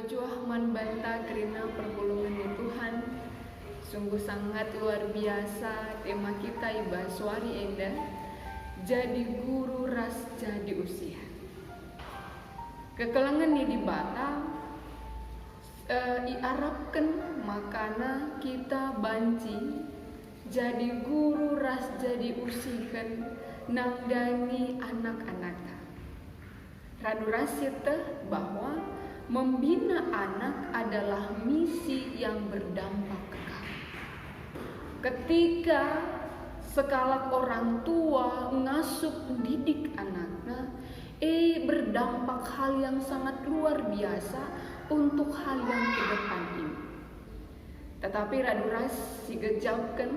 Juah manbanta kerina perpulungan ya Tuhan. Sungguh sangat luar biasa tema kita iba suari enda. Jadi guru ras jadi usia. Kekelangan ni di bata iarapkan makana kita banci jadi guru ras jadi usikan nangdangi anak-anaknya. Radu rasita bahwa membina anak adalah misi yang berdampak kekal. Ketika sekala orang tua ngasuh didik anaknya, berdampak hal yang sangat luar biasa untuk hal yang ke depan ini. Tetapi radu ras sigejapkan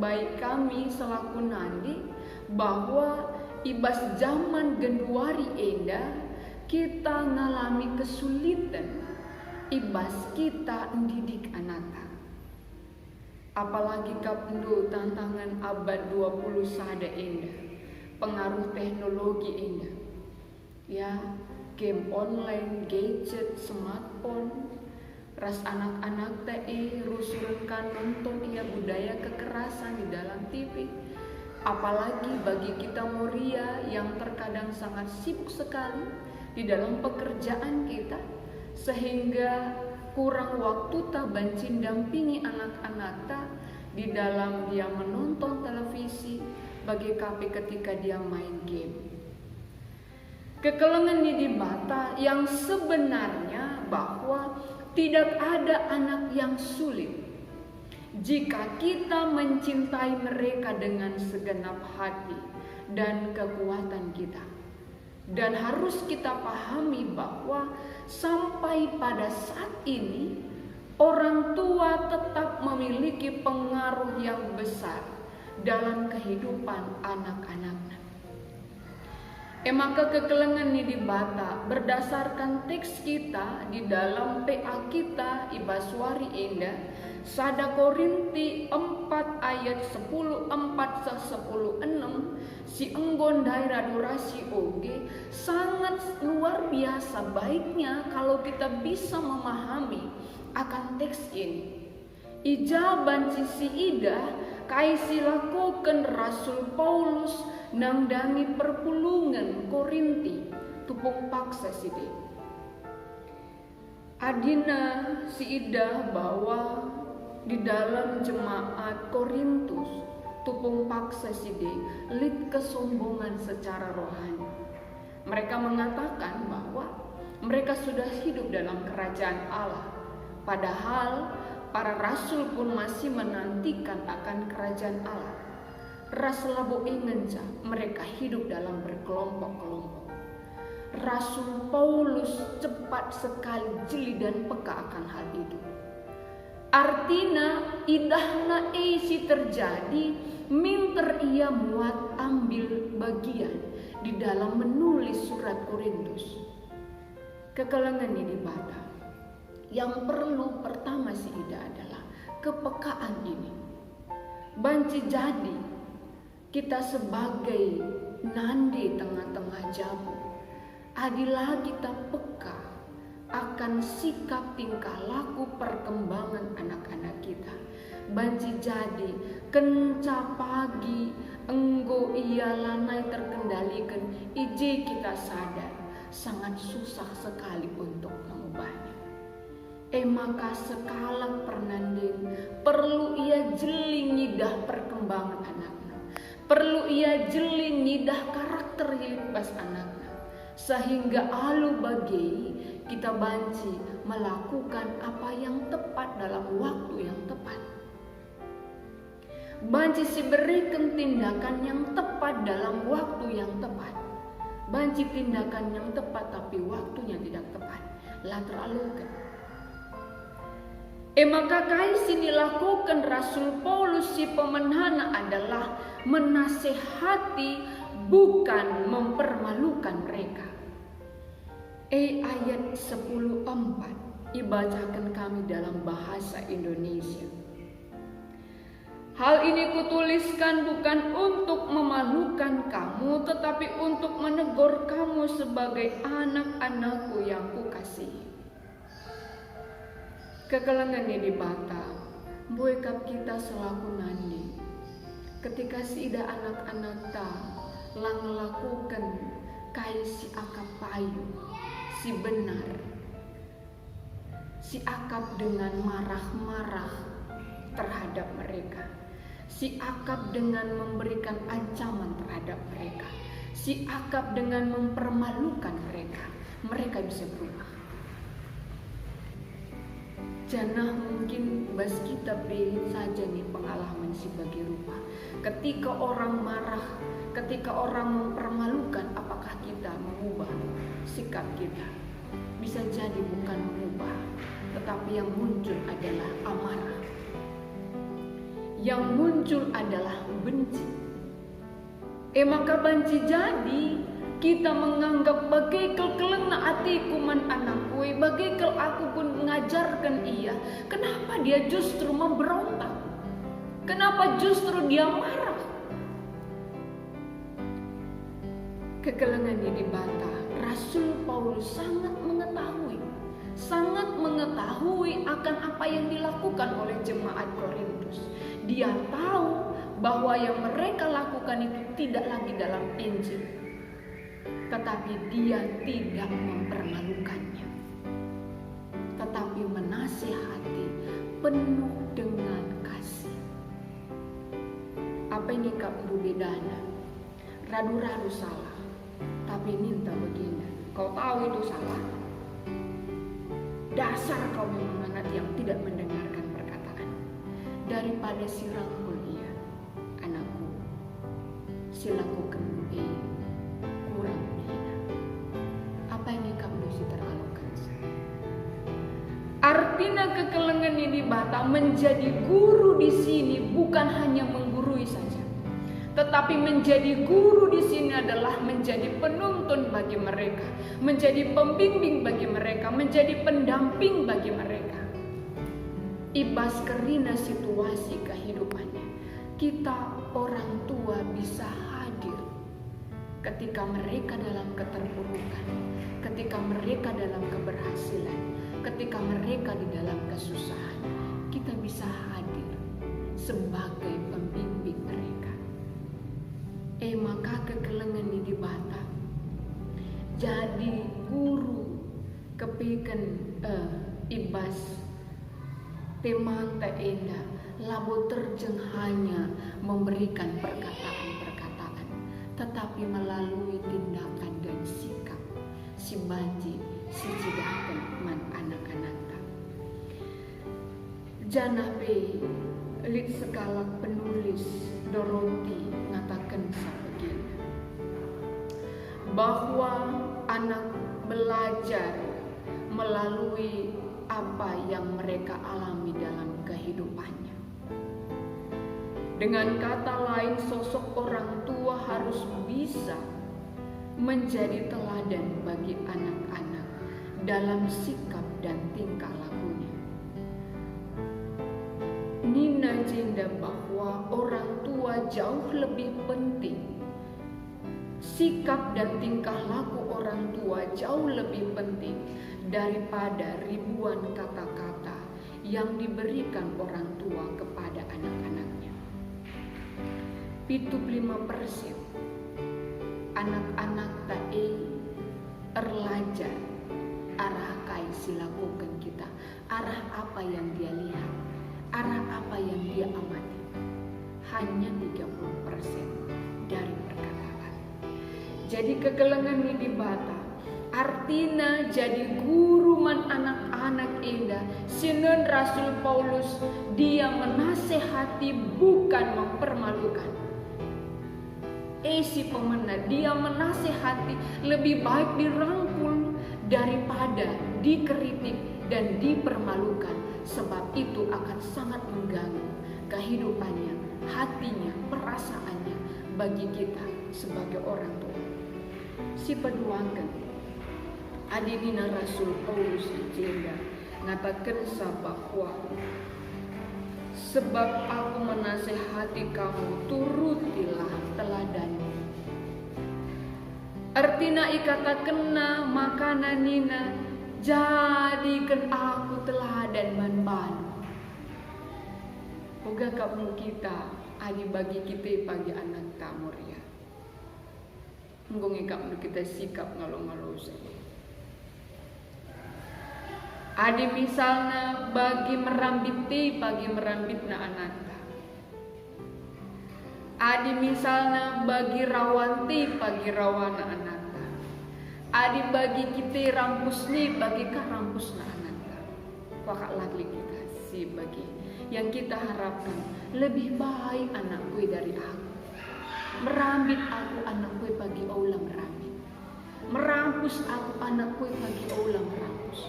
baik kami selaku nandi bahwa ibas zaman genduari enda kita ngalami kesulitan ibas kita mendidik anak. Apalagi kapndo tantangan abad 20 sada enda, pengaruh teknologi enda. Ya, game online, gadget, smartphone, ras anak-anak rusurkan nonton budaya kekerasan di dalam TV. Apalagi bagi kita Moria yang terkadang sangat sibuk sekali di dalam pekerjaan kita, sehingga kurang waktu tak bancin dampingi anak-anak tak di dalam dia menonton televisi bagi kapi ketika dia main game. Kekelengan ini di bata yang sebenarnya bahwa tidak ada anak yang sulit jika kita mencintai mereka dengan segenap hati dan kekuatan kita. Dan harus kita pahami bahwa sampai pada saat ini orang tua tetap memiliki pengaruh yang besar dalam kehidupan anak-anaknya. Maka kekelengan ini dibata berdasarkan teks kita di dalam PA kita Ibaswari Enda Sada Korinti 4 ayat 10 4 10 6 si enggon daerah durasi oge sangat luar biasa baiknya kalau kita bisa memahami akan teks ini. Ijaban sisi ida kaisi lakukan Rasul Paulus nangdangi perpulungan Korinti tupung paksa sidi. Adina si ida bahwa di dalam jemaat Korintus tupung paksa sidi lit kesombongan secara rohani. Mereka mengatakan bahwa mereka sudah hidup dalam kerajaan Allah, padahal para rasul pun masih menantikan akan kerajaan Allah. Ras labo ingenca mereka hidup dalam berkelompok-kelompok. Rasul Paulus cepat sekali jeli dan peka akan hal itu. Artinya idahna isi terjadi minter ia muat ambil bagian di dalam menulis surat Korintus. Kekelengan ini bata. Yang perlu pertama si ida adalah kepekaan ini. Banci jadi kita sebagai nandi tengah-tengah jamu, adilah kita peka akan sikap tingkah laku perkembangan anak-anak kita. Banci jadi kenca pagi enggo ia lanai terkendalikan, ije kita sadar sangat susah sekali untuk mengubahnya. Maka sekala pernanding perlu ia jeli ngidah perkembangan anaknya, perlu ia jeli ngidah karakter pas anaknya, sehingga alu bagi kita banci melakukan apa yang tepat dalam waktu yang tepat. Banci si berikan tindakan yang tepat dalam waktu yang tepat. Banci tindakan yang tepat tapi waktunya tidak tepat. Lah terlalu kan. Maka kaisi dilakukan Rasul Paulus si pemenhana adalah menasehati bukan mempermalukan mereka. Ayat 10:4 dibacakan kami dalam bahasa Indonesia. Hal ini kutuliskan bukan untuk memalukan kamu, tetapi untuk menegur kamu sebagai anak-anakku yang kukasihi. Kekelengan di bata, buikap kita selaku nandi. Ketika si ida anak-anak ta lang lakukan kai si akap payu, si benar, si akap dengan marah-marah terhadap mereka, si akap dengan memberikan ancaman terhadap mereka, si akap dengan mempermalukan mereka bisa berubah. Janah mungkin bas kita beri saja nih pengalaman sebagai rupa. Ketika orang marah, ketika orang mempermalukan, apakah kita mengubah sikap kita? Bisa jadi bukan mengubah, tetapi yang muncul adalah amarah. Yang muncul adalah benci. Maka benci jadi kita menganggap bagaikel kelena atiku man anakku, bagaikel aku pun mengajarkan ia. Kenapa dia justru memberontak? Kenapa justru dia marah? Kekelengan ini dibantah. Rasul Paulus sangat mengetahui akan apa yang dilakukan oleh jemaat Korintus. Dia tahu bahwa yang mereka lakukan itu tidak lagi dalam Injil, tetapi dia tidak mempermalukannya, tetapi menasihati penuh dengan kasih. Apa yang kamu bedana? Radu-radu salah, tapi minta begini. Kau tahu itu salah. Dasar kau memang anak yang tidak mendengarkan perkataan. Daripada si rangkul dia, anakku, si lakukan kurang dia. Apa yang kamu mesti terlalukan? Artinya kekelengan ini bata menjadi guru di sini bukan hanya menggurui saja, tetapi menjadi guru di sini adalah menjadi penuntun bagi mereka, menjadi pembimbing bagi mereka, menjadi pendamping bagi mereka. Ibas kerina situasi kehidupannya, kita orang tua bisa hadir ketika mereka dalam keterpurukan, ketika mereka dalam keberhasilan, ketika mereka di dalam kesusahan. Kita bisa hadir sebagai pembimbing mereka. Maka kekelengan ini dibata jadi guru kepikan ibas teman tak indah labo terjeng hanya memberikan perkataan-perkataan, tetapi melalui tindakan dan sikap si banji si cidakan man anak-anak. Janah be lit sekalak penulis Dorothy mengatakan sebegini, bahwa anak belajar melalui apa yang mereka alami dalam kehidupannya. Dengan kata lain, sosok orang tua harus bisa menjadi teladan bagi anak-anak dalam sikap dan tingkah lakunya. Nina jenda bahwa orang tua jauh lebih penting. Sikap dan tingkah laku orang tua jauh lebih penting daripada ribuan kata-kata yang diberikan orang tua kepada anak-anaknya. 75% anak-anak tae erlajar arah kai silakukan kita, arah apa yang dia lihat, arah apa yang dia amati. Hanya 30% dari perkataan. Jadi kekelengan ini dibata. Artinya jadi guru man anak-anak indah. Sinen Rasul Paulus dia menasehati bukan mempermalukan. Si pemenang dia menasehati lebih baik dirangkul daripada dikritik dan dipermalukan, sebab itu akan sangat mengganggu kehidupannya, hatinya, perasaannya bagi kita sebagai orang tua. Si peduangkan adinina Rasul Paulus jenda ngatakan bahwa sebab aku menasehati kamu, turutilah teladanku. Artina ikata kena makanan nina Jadikan aku teladan manbanu. Moga kamu kita adi bagi kita pagi anak tamur ya. Nggongi kamu kita sikap ngalo-ngalo saja. Adi misalnya bagi merambit ti pagi merambit na anak. Adi misalnya bagi rawanti pagi rawana anak. Adi bagi kita rampus ni bagi ka rampus na anak. Wakak lagi kita si bagi yang kita harapkan lebih baik anakku dari aku. Merambit aku anakku pagi ulang merambit. Merampus aku anakku pagi ulang merampus.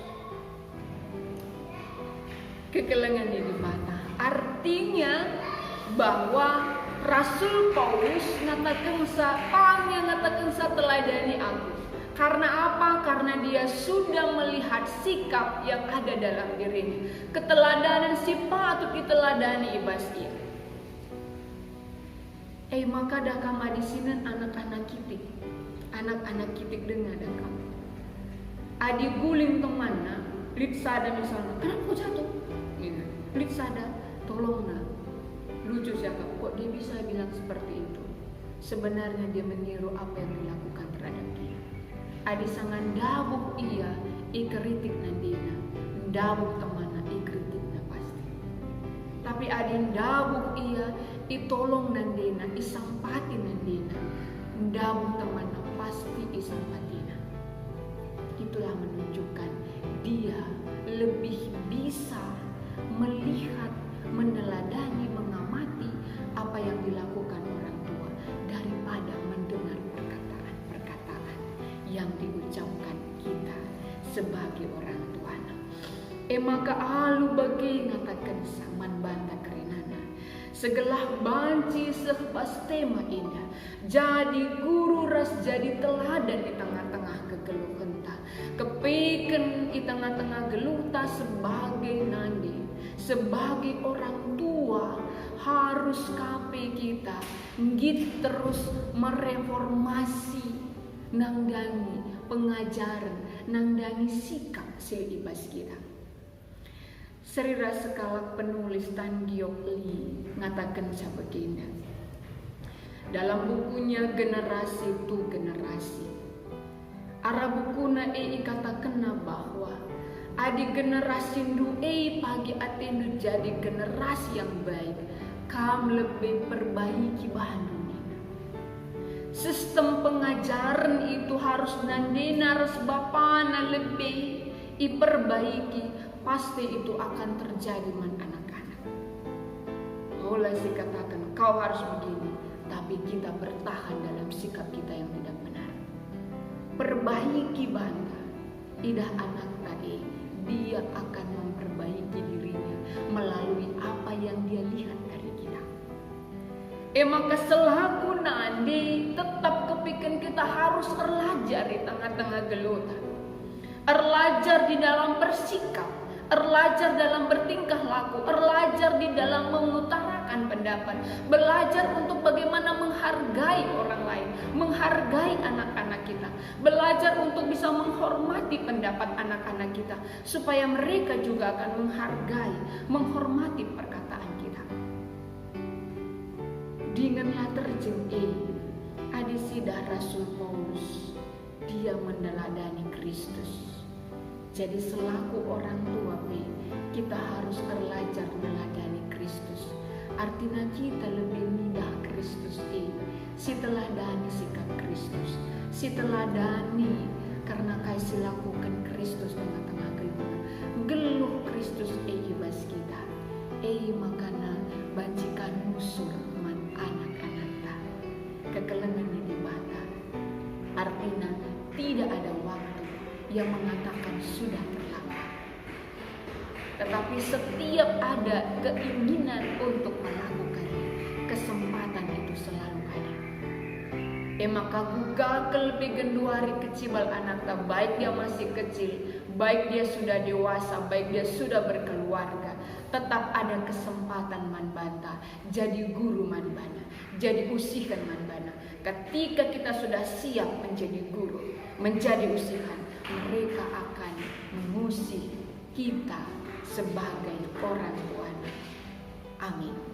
Kekelengan di mata. Artinya bahwa Rasul Paulus ngatakan teladani aku. Karena apa? Karena dia sudah melihat sikap yang ada dalam dirinya. Keteladanan si patut diteladani ibas ia. Maka dah kama di sini anak-anak kitik. Anak-anak kitik dengar dah kamu. Adi guling temana, lip sada misalnya. Kenapa kau jatuh? Lip sada, tolong nak. Lucu siapa? Kok dia bisa bilang seperti itu? Sebenarnya dia meniru apa yang dilakukan terhadap dia. Adi sangan dabuk ia, ikritik nandina. Dabuk temana, ikritiknya pasti. Tapi adi dabuk ia, itolong nandina, isampati nandina. Dabuk temana, pasti isampatina. Itulah menunjukkan dia lebih bisa melihat, meneladani, mengamati apa yang dilakukan orang tua daripada mendengar perkataan-perkataan yang diucapkan kita sebagai orang tua. Maka alu bagi ngatakan saman banta kerenana segelah banci sehbas tema indah jadi guru ras jadi teladan di tengah-tengah kegeluh henta kepiken di tengah-tengah geluh ta sebagai nandi sebagai orang tua harus kape kita ngit terus mereformasi nangdangi pengajaran nangdangi sikap sili ibas kita. Serira sekalak penulis Tan Giok Lee ngatakan sebegini dalam bukunya Generasi Tu Generasi. Arah bukuna katakan bahwa adi generasi ndu pagi atendu jadi generasi yang baik. Kam lebih perbaiki bahan dunia. Sistem pengajaran itu harus nandina harus bapana lebih diperbaiki. Pasti itu akan terjadi man anak-anak. Mulai sih katakan kau harus begini, tapi kita bertahan dalam sikap kita yang tidak benar. Perbaiki bangga, tidak anak tadi dia akan memperbaiki dirinya melalui apa yang dia lihat dari kita. Maka selaku nandi tetap kepikiran kita harus belajar di tengah-tengah gelutan, belajar di dalam bersikap. Belajar dalam bertingkah laku, belajar di dalam mengutarakan pendapat, belajar untuk bagaimana menghargai orang lain, menghargai anak-anak kita, belajar untuk bisa menghormati pendapat anak-anak kita, supaya mereka juga akan menghargai, menghormati perkataan kita. Dinganlah terjeng adisidah Rasul Paulus, dia meneladani Kristus. Jadi selaku orang tua kita harus belajar meneladani Kristus. Artinya kita lebih mindah Kristus si teladani sikap Kristus, si teladani karena kasih lakukan Kristus tengah-tengah geluh Kristus ibas kita. Makana bancikan musur man anak-anak ta. Kekelengan di mata. Artinya tidak ada waktu yang mengatakan sudah terlambat. Tetapi setiap ada keinginan untuk melakukannya, kesempatan itu selalu ada. Maka gugah lebih genduari kecibal anak tak, baik dia masih kecil, baik dia sudah dewasa, baik dia sudah berkeluarga, tetap ada kesempatan manbanta jadi guru manbana, jadi usihan manbana. Ketika kita sudah siap menjadi guru, menjadi usihan, mereka akan mengusik kita sebagai orang tuanya. Amin.